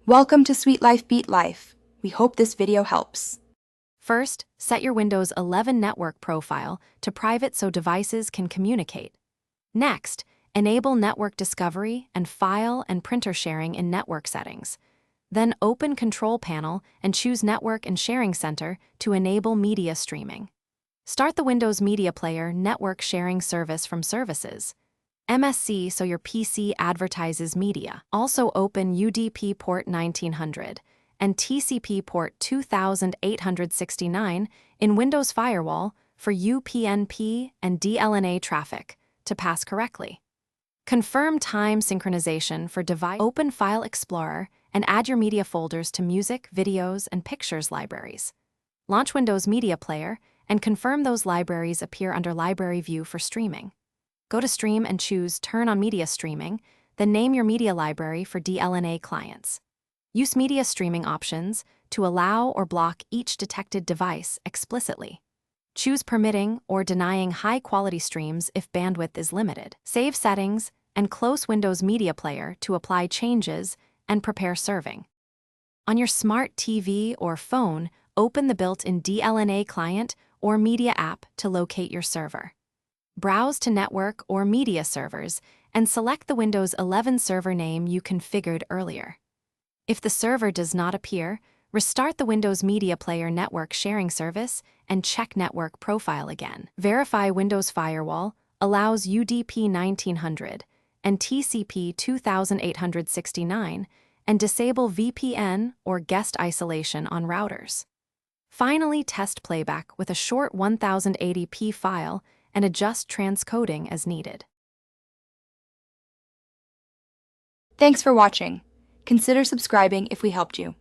Welcome to Sweet Life Beat Life. We hope this video helps. First, set your Windows 11 network profile to private so devices can communicate. Next, enable network discovery and file and printer sharing in network settings. Then open Control Panel and choose Network and Sharing Center to enable media streaming. Start the Windows Media Player network sharing service from Services. MSC so your PC advertises media. Also open UDP port 1900 and TCP port 2869 in Windows Firewall for UPnP and Dlna traffic to pass correctly. Confirm time synchronization for device. Open File Explorer and add your media folders to music, videos, and pictures libraries. Launch Windows Media Player and confirm those libraries appear under Library View for streaming. Go to Stream and choose Turn on Media Streaming, then name your media library for Dlna clients. Use media streaming options to allow or block each detected device explicitly. Choose permitting or denying high-quality streams if bandwidth is limited. Save settings and close Windows Media Player to apply changes and prepare serving. On your smart TV or phone, open the built-in Dlna client or media app to locate your server. Browse to network or media servers and select the Windows 11 server name you configured earlier. If the server does not appear, restart the Windows Media Player network sharing service and check network profile again. Verify Windows Firewall allows UDP 1900 and TCP 2869 and disable VPN or guest isolation on routers. Finally, test playback with a short 1080p file and adjust transcoding as needed. Thanks for watching. Consider subscribing if we helped you.